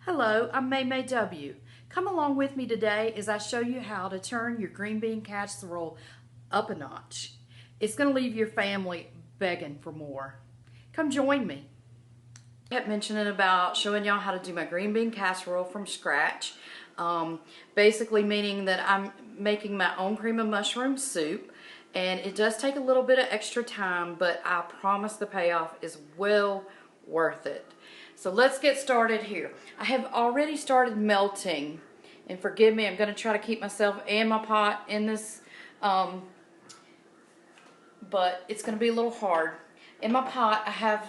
Hello, I'm May W. Come along with me today as I show you how to turn your green bean casserole up a notch. It's going to leave your family begging for more. Come join me. I kept mentioning about showing y'all how to do my green bean casserole from scratch. Basically meaning that I'm making my own cream of mushroom soup, and it does take a little bit of extra time, but I promise the payoff is well worth it. So let's get started here. I have already started melting, and forgive me, I'm going to try to keep myself and my pot in this, but it's going to be a little hard. In my pot, I have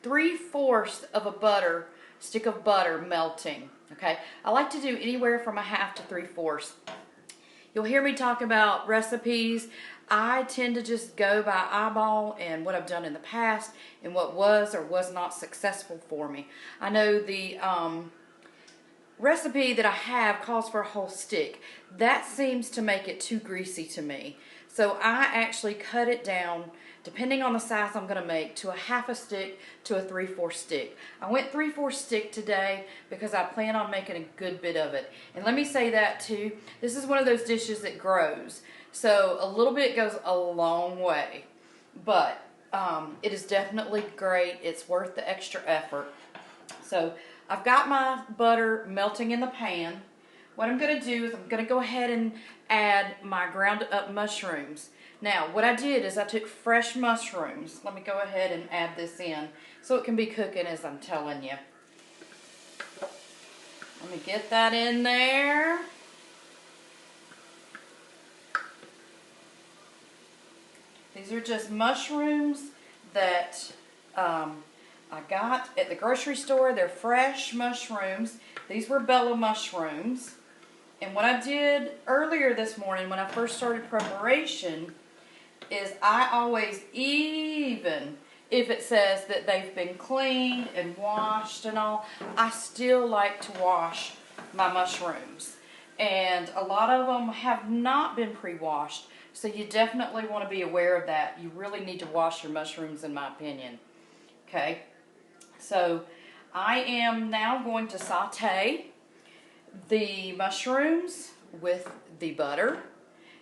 3/4 of a stick of butter melting. Okay, I like to do anywhere from 1/2 to 3/4. You'll hear me talk about recipes. I tend to just go by eyeball and what I've done in the past and what was or was not successful for me. I know the recipe that I have calls for a whole stick. That seems to make it too greasy to me. So I actually cut it down, depending on the size I'm going to make, to 1/2 stick to a 3/4 stick. I went 3/4 stick today because I plan on making a good bit of it. And let me say that too, this is one of those dishes that grows. So a little bit goes a long way. But it is definitely great. It's worth the extra effort. So I've got my butter melting in the pan. What I'm going to do is I'm going to go ahead and add my ground up mushrooms. Now what I did is I took fresh mushrooms. Let me go ahead and add this in so it can be cooking as I'm telling you. Let me get that in there. These are just mushrooms that I got at the grocery store. They're fresh mushrooms. These were Bella mushrooms. And what I did earlier this morning when I first started preparation is I always, even if it says that they've been cleaned and washed and all, I still like to wash my mushrooms. And a lot of them have not been pre-washed. So you definitely want to be aware of that. You really need to wash your mushrooms, in my opinion. Okay, so I am now going to saute the mushrooms with the butter.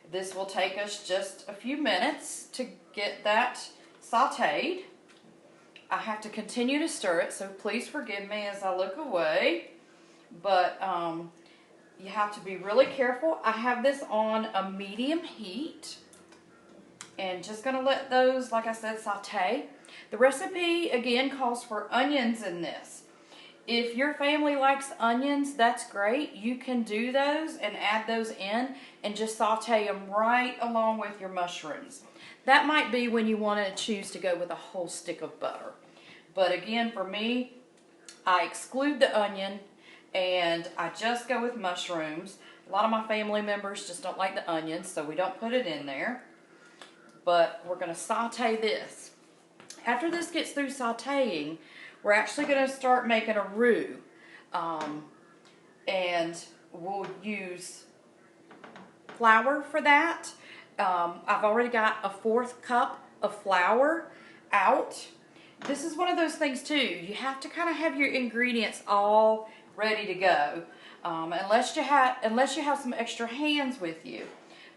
This will take us just a few minutes to get that sauteed. I have to continue to stir it, so please forgive me as I look away. But you have to be really careful. I have this on a medium heat and just going to let those, like I said, saute. The recipe again calls for onions in this. If your family likes onions, that's great. You can do those and add those in and just saute them right along with your mushrooms. That might be when you want to choose to go with a whole stick of butter. But again, for me, I exclude the onion and I just go with mushrooms. A lot of my family members just don't like the onions, so we don't put it in there. But we're going to saute this. After this gets through sauteing, we're actually going to start making a roux. And we'll use flour for that. I've already got a 1/4 cup of flour out. This is one of those things too. You have to kind of have your ingredients all ready to go, unless you have some extra hands with you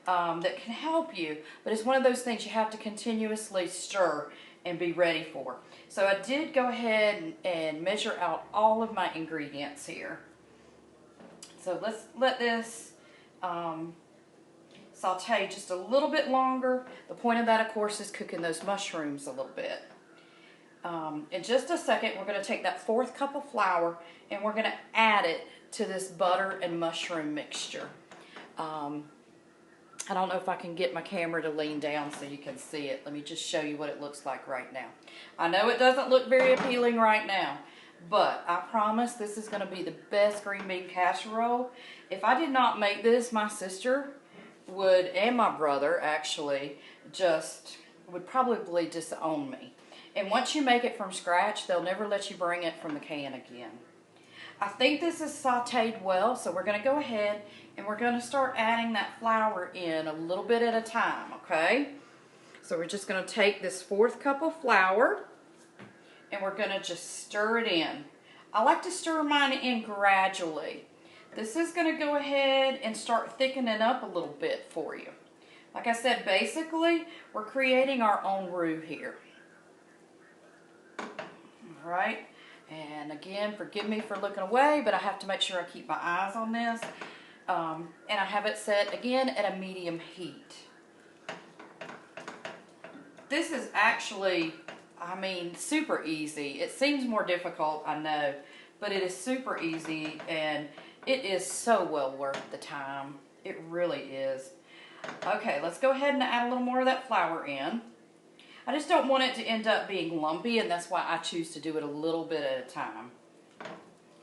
that can help you. But it's one of those things you have to continuously stir and be ready for. So I did go ahead and measure out all of my ingredients here. So let's let this saute just a little bit longer. The point of that, of course, is cooking those mushrooms a little bit. In just a second, we're going to take that 1/4 cup of flour and we're going to add it to this butter and mushroom mixture. I don't know if I can get my camera to lean down so you can see it. Let me just show you what it looks like right now. I know it doesn't look very appealing right now, but I promise this is going to be the best green bean casserole. If I did not make this, my sister would, and my brother actually, would probably disown me. And once you make it from scratch, they'll never let you bring it from the can again. I think this is sauteed well, so we're going to go ahead and we're going to start adding that flour in a little bit at a time, okay? So we're just going to take this 1/4 cup of flour and we're going to just stir it in. I like to stir mine in gradually. This is going to go ahead and start thickening up a little bit for you. Like I said, basically, we're creating our own roux here. All right. And again, forgive me for looking away, but I have to make sure I keep my eyes on this. And I have it set, again, at a medium heat. This is actually, I mean, super easy. It seems more difficult, I know, but it is super easy, and it is so well worth the time. It really is. Okay, let's go ahead and add a little more of that flour in. I just don't want it to end up being lumpy, and that's why I choose to do it a little bit at a time.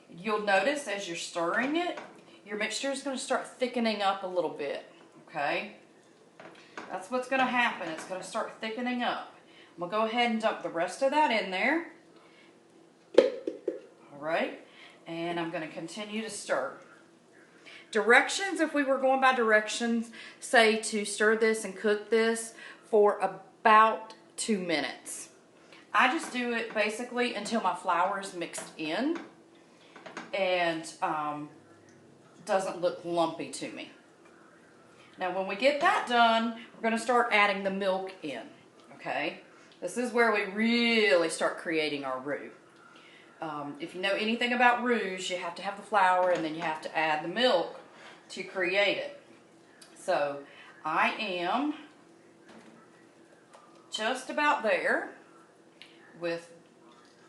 You'll notice as you're stirring it, your mixture is going to start thickening up a little bit, okay? That's what's going to happen. It's going to start thickening up. I'm going to go ahead and dump the rest of that in there. All right, and I'm going to continue to stir. Directions, if we were going by directions, say to stir this and cook this for about 2 minutes. I just do it basically until my flour is mixed in and doesn't look lumpy to me. Now when we get that done, we're going to start adding the milk in, okay? This is where we really start creating our roux. If you know anything about roux, you have to have the flour and then you have to add the milk to create it. So I am just about there with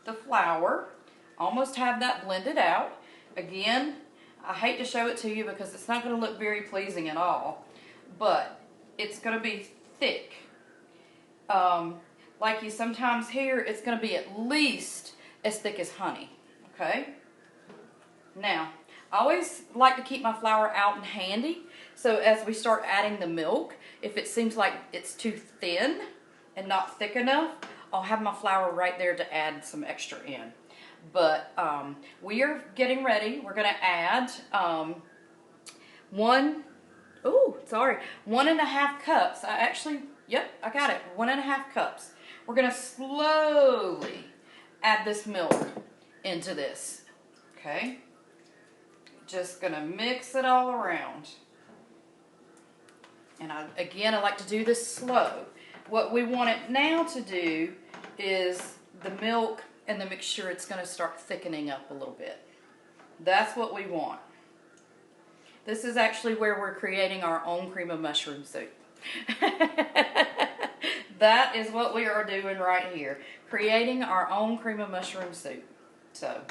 the flour. Almost have that blended out. Again, I hate to show it to you because it's not going to look very pleasing at all, but it's going to be thick. Like you sometimes hear, it's going to be at least as thick as honey, okay? Now, I always like to keep my flour out and handy, so as we start adding the milk, if it seems like it's too thin and not thick enough, I'll have my flour right there to add some extra in. But we are getting ready. We're going to add 1.5 cups. I got it, 1.5 cups. We're going to slowly add this milk into this, okay? Just going to mix it all around. And again, I like to do this slow. What we want it now to do is the milk and the mixture, it's going to start thickening up a little bit. That's what we want. This is actually where we're creating our own cream of mushroom soup. That is what we are doing right here. Creating our own cream of mushroom soup. So,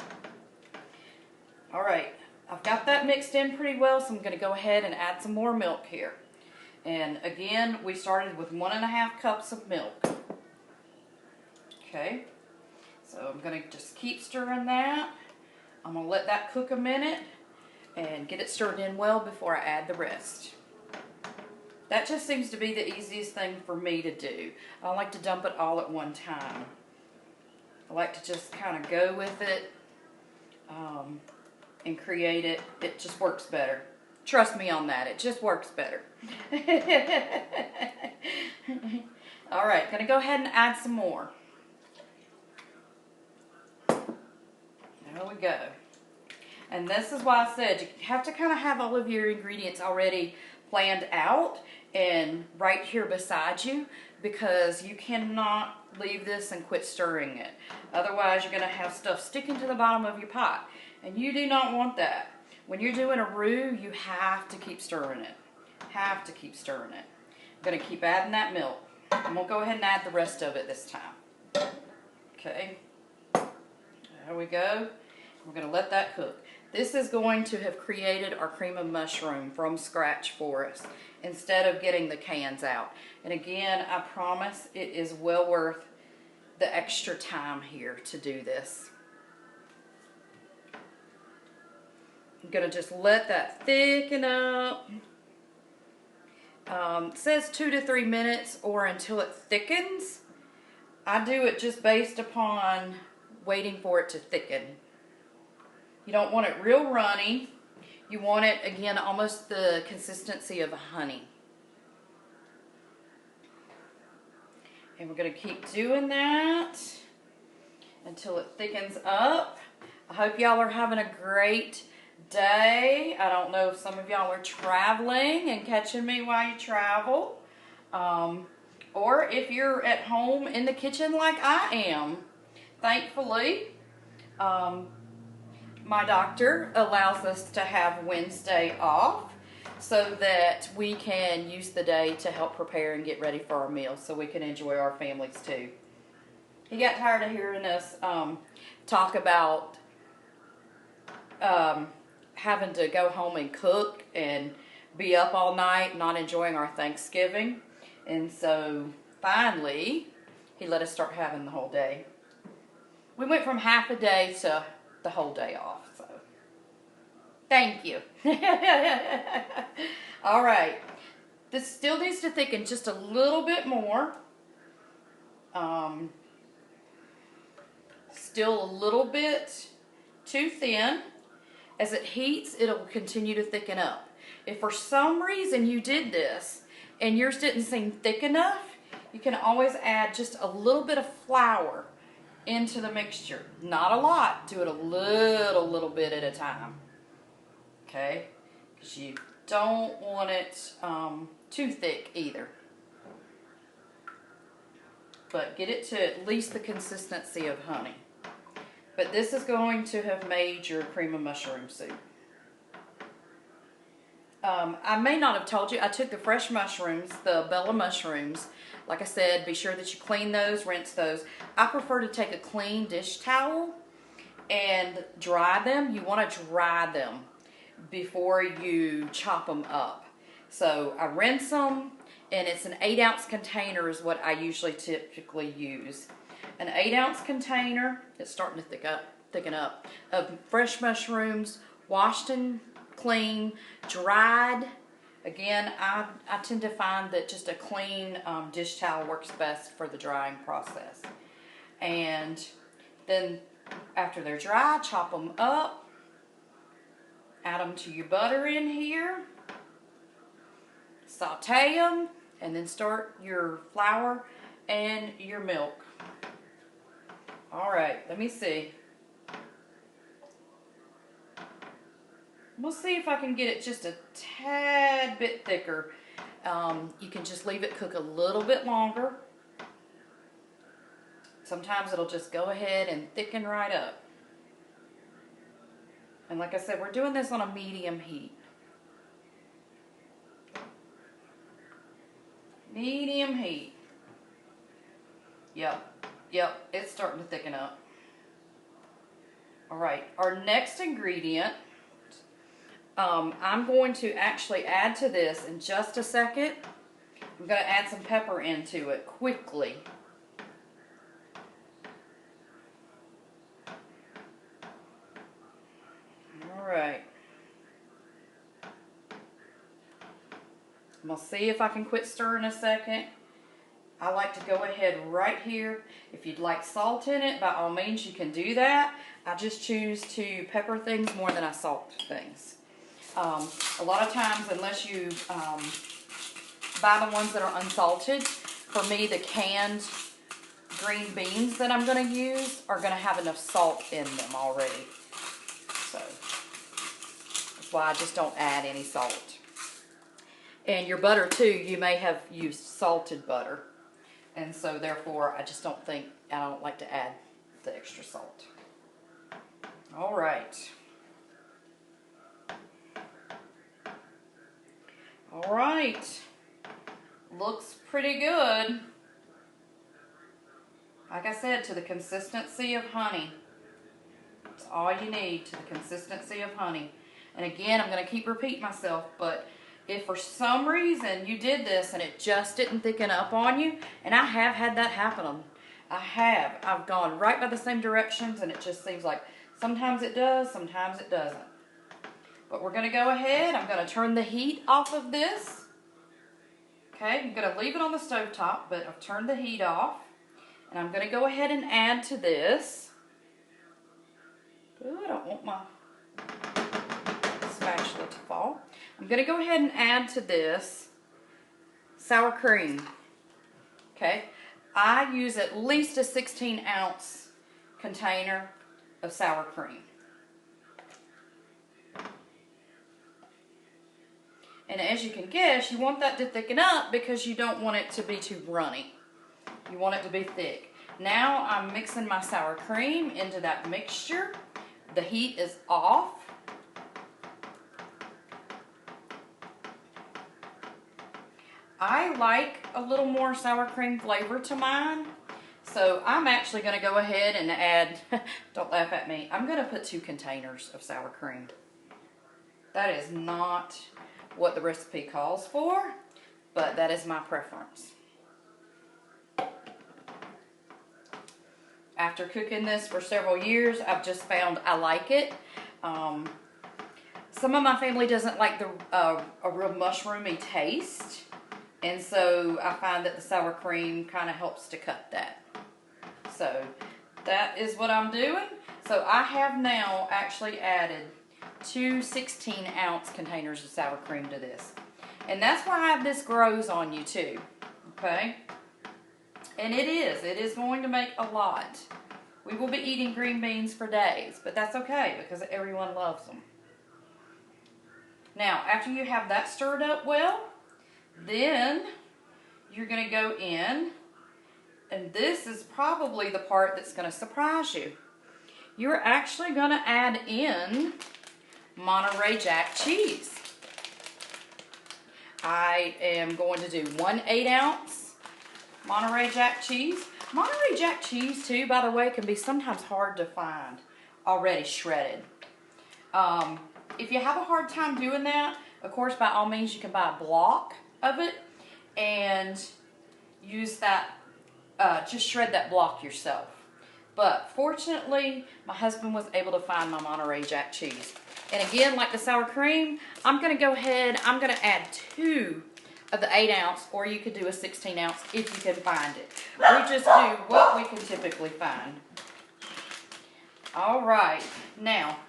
all right. I've got that mixed in pretty well, so I'm going to go ahead and add some more milk here. And again, we started with 1.5 cups of milk. Okay. So I'm going to just keep stirring that. I'm going to let that cook a minute and get it stirred in well before I add the rest. That just seems to be the easiest thing for me to do. I don't like to dump it all at one time. I like to just kind of go with it and create it. It just works better. Trust me on that. It just works better. All right, going to go ahead and add some more. There we go. And this is why I said you have to kind of have all of your ingredients already planned out and right here beside you, because you cannot leave this and quit stirring it. Otherwise, you're going to have stuff sticking to the bottom of your pot, and you do not want that. When you're doing a roux, you have to keep stirring it. Have to keep stirring it. I'm going to keep adding that milk. I'm going to go ahead and add the rest of it this time. Okay. There we go. We're going to let that cook. This is going to have created our cream of mushroom from scratch for us instead of getting the cans out. And again, I promise it is well worth the extra time here to do this. I'm going to just let that thicken up. It says 2 to 3 minutes or until it thickens. I do it just based upon waiting for it to thicken. You don't want it real runny. You want it, again, almost the consistency of honey. And we're going to keep doing that until it thickens up. I hope y'all are having a great day. I don't know if some of y'all are traveling and catching me while you travel. Or if you're at home in the kitchen like I am. Thankfully, my doctor allows us to have Wednesday off so that we can use the day to help prepare and get ready for our meals so we can enjoy our families too. He got tired of hearing us talk about having to go home and cook and be up all night, not enjoying our Thanksgiving. And so finally, he let us start having the whole day. We went from half a day to the whole day off. So thank you. All right. This still needs to thicken just a little bit more. Still a little bit too thin. As it heats, it'll continue to thicken up. If for some reason you did this and yours didn't seem thick enough, you can always add just a little bit of flour into the mixture. Not a lot. Do it a little bit at a time. Okay? Because you don't want it too thick either. But get it to at least the consistency of honey. But this is going to have made your cream of mushroom soup. I may not have told you, I took the fresh mushrooms, the Bella mushrooms. Like I said, be sure that you clean those, rinse those. I prefer to take a clean dish towel and dry them. You want to dry them before you chop them up. So I rinse them, and it's an 8-ounce container is what I usually typically use. An 8-ounce container, it's starting to thicken up, of fresh mushrooms, washed and clean, dried. Again, I tend to find that just a clean dish towel works best for the drying process. And then after they're dry, chop them up, add them to your butter in here, saute them, and then start your flour and your milk. All right, let me see. We'll see if I can get it just a tad bit thicker. You can just leave it cook a little bit longer. Sometimes it'll just go ahead and thicken right up. And like I said, we're doing this on a medium heat. Medium heat. Yep, it's starting to thicken up. All right, our next ingredient, I'm going to actually add to this in just a second. I'm going to add some pepper into it quickly. All right. I'm going to see if I can quit stirring a second. I like to go ahead right here. If you'd like salt in it, by all means you can do that. I just choose to pepper things more than I salt things. A lot of times, unless you buy the ones that are unsalted, for me the canned green beans that I'm going to use are going to have enough salt in them already. So that's why I just don't add any salt. And your butter too, you may have used salted butter. And so therefore, I don't like to add the extra salt. All right. All right. Looks pretty good. Like I said, to the consistency of honey. That's all you need, to the consistency of honey. And again, I'm going to keep repeating myself, but if for some reason you did this and it just didn't thicken up on you, and I have had that happen. I've gone right by the same directions and it just seems like sometimes it does, sometimes it doesn't. But we're going to go ahead, I'm going to turn the heat off of this. Okay, I'm going to leave it on the stove top, but I've turned the heat off. And I'm going to go ahead and add to this. Ooh, I don't want my spatula to fall. I'm going to go ahead and add to this sour cream. Okay, I use at least a 16-ounce container of sour cream. And as you can guess, you want that to thicken up because you don't want it to be too runny. You want it to be thick. Now I'm mixing my sour cream into that mixture. The heat is off. I like a little more sour cream flavor to mine. So I'm actually going to go ahead and add, don't laugh at me, I'm going to put 2 containers of sour cream. That is not what the recipe calls for, but that is my preference. After cooking this for several years, I've just found I like it. Some of my family doesn't like a real mushroomy taste, and so I find that the sour cream kind of helps to cut that. So that is what I'm doing. So I have now actually added 2 16-ounce containers of sour cream to this. And that's why this grows on you too, okay? And it is going to make a lot. We will be eating green beans for days, but that's okay because everyone loves them. Now, after you have that stirred up well, then you're going to go in, and this is probably the part that's going to surprise you. You're actually going to add in Monterey Jack cheese. I am going to do 1 8-ounce Monterey Jack cheese. Monterey Jack cheese too, by the way, can be sometimes hard to find already shredded. If you have a hard time doing that, of course, by all means, you can buy a block of it and use that, just shred that block yourself. But fortunately, my husband was able to find my Monterey Jack cheese. And again, like the sour cream, I'm going to go ahead, I'm going to add 2 of the 8-ounce, or you could do a 16-ounce if you can find it. We just do what we can typically find. All right, now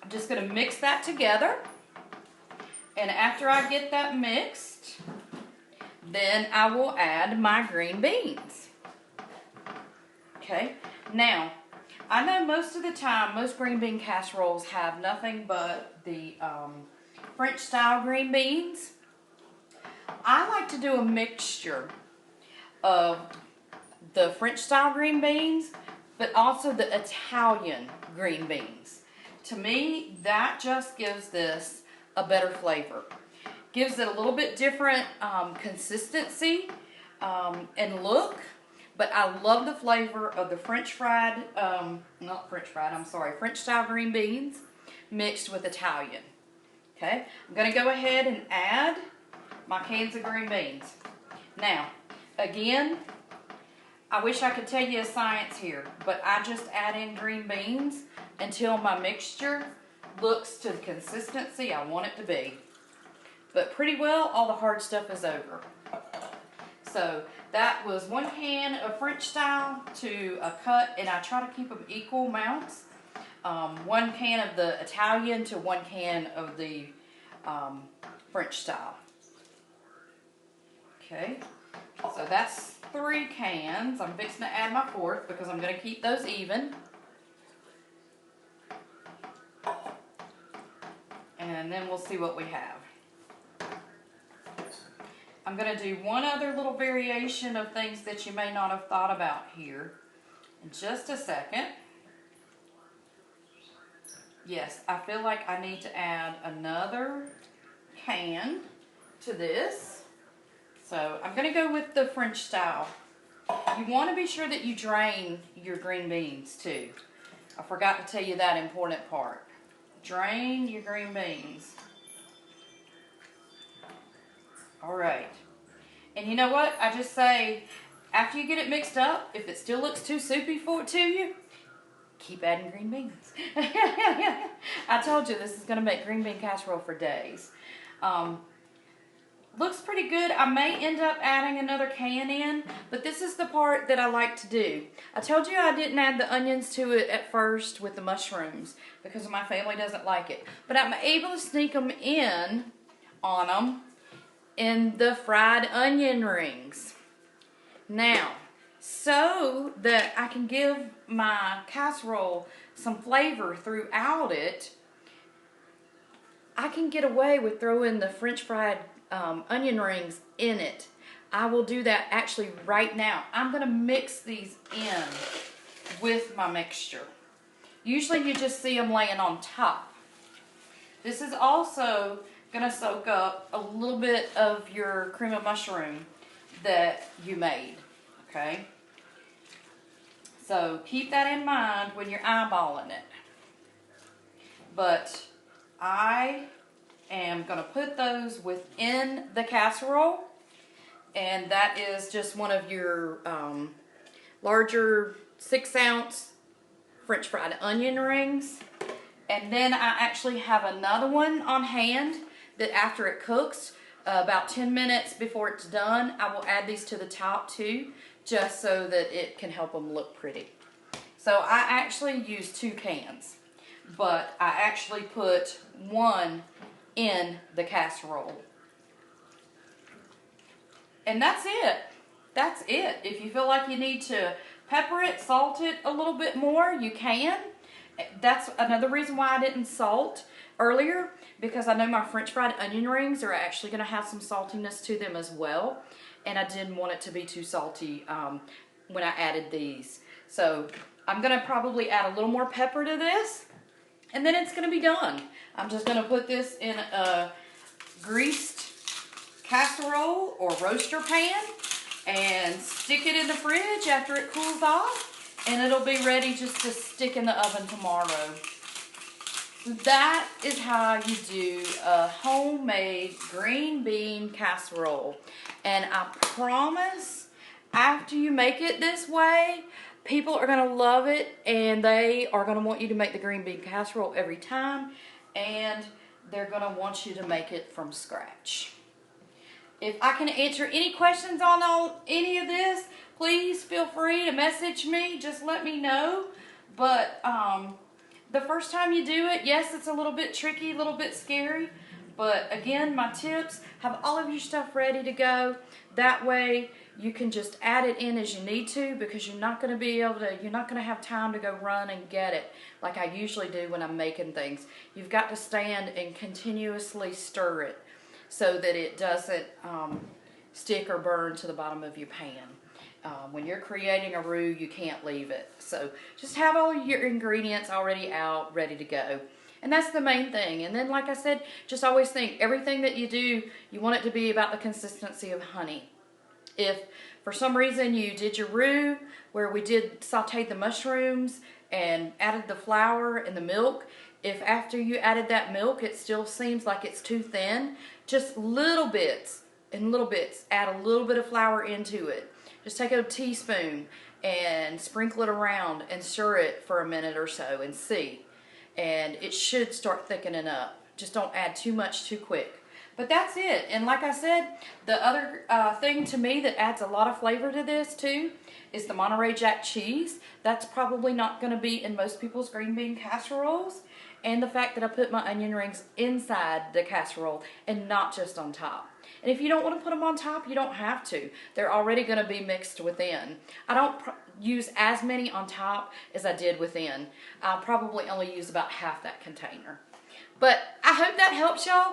I'm just going to mix that together. And after I get that mixed, then I will add my green beans. Okay, now I know most of the time, most green bean casseroles have nothing but the French style green beans. I like to do a mixture of the French style green beans, but also the Italian green beans. To me, that just gives this a better flavor. Gives it a little bit different consistency and look. But I love the flavor of the French style green beans mixed with Italian. Okay, I'm going to go ahead and add my cans of green beans. Now, again, I wish I could tell you a science here, but I just add in green beans until my mixture looks to the consistency I want it to be. But pretty well, all the hard stuff is over. So that was 1 can of French style to a cut, and I try to keep them equal amounts. 1 can of the Italian to 1 can of the French style. Okay, so that's 3 cans. I'm fixing to add my 4th because I'm going to keep those even. And then we'll see what we have. I'm going to do one other little variation of things that you may not have thought about here in just a second. Yes, I feel like I need to add another can to this. So I'm going to go with the French style. You want to be sure that you drain your green beans too. I forgot to tell you that important part. Drain your green beans. All right. And you know what? I just say, after you get it mixed up, if it still looks too soupy to you, keep adding green beans. I told you this is going to make green bean casserole for days. Looks pretty good. I may end up adding another can in, but this is the part that I like to do. I told you I didn't add the onions to it at first with the mushrooms because my family doesn't like it. But I'm able to sneak them in on them in the fried onion rings. Now, so that I can give my casserole some flavor throughout it, I can get away with throwing the French fried onion rings in it. I will do that actually right now. I'm gonna mix these in with my mixture. Usually you just see them laying on top. This is also gonna soak up a little bit of your cream of mushroom that you made, okay? So keep that in mind when you're eyeballing it. But I am gonna put those within the casserole, and that is just one of your larger 6-ounce French fried onion rings. And then I actually have another one on hand that after it cooks, about 10 minutes before it's done, I will add these to the top too, just so that it can help them look pretty. So I actually use 2 cans, but I actually put one in the casserole. And that's it. That's it. If you feel like you need to pepper it, salt it a little bit more, you can. That's another reason why I didn't salt earlier, because I know my French fried onion rings are actually going to have some saltiness to them as well, and I didn't want it to be too salty when I added these. So I'm going to probably add a little more pepper to this, and then it's going to be done. I'm just going to put this in a greased casserole or roaster pan and stick it in the fridge after it cools off, and it'll be ready just to stick in the oven tomorrow. That is how you do a homemade green bean casserole. And I promise, after you make it this way, people are going to love it, and they are going to want you to make the green bean casserole every time, and they're going to want you to make it from scratch. If I can answer any questions on any of this, please feel free to message me. Just let me know. But the first time you do it, yes, it's a little bit tricky, a little bit scary. But again, my tips, have all of your stuff ready to go. That way you can just add it in as you need to, because you're not going to have time to go run and get it like I usually do when I'm making things. You've got to stand and continuously stir it so that it doesn't stick or burn to the bottom of your pan. When you're creating a roux, you can't leave it. So just have all your ingredients already out, ready to go. And that's the main thing. And then, like I said, just always think everything that you do, you want it to be about the consistency of honey. If for some reason you did your roux where we did sauteed the mushrooms and added the flour and the milk, if after you added that milk it still seems like it's too thin, just little bits and little bits, add a little bit of flour into it. Just take a teaspoon and sprinkle it around and stir it for a minute or so and see. And it should start thickening up. Just don't add too much too quick. But that's it. And like I said, the other thing to me that adds a lot of flavor to this too is the Monterey Jack cheese. That's probably not going to be in most people's green bean casseroles. And the fact that I put my onion rings inside the casserole and not just on top. And if you don't want to put them on top, you don't have to. They're already going to be mixed within. I don't use as many on top as I did within. I'll probably only use about half that container. But I hope that helps y'all.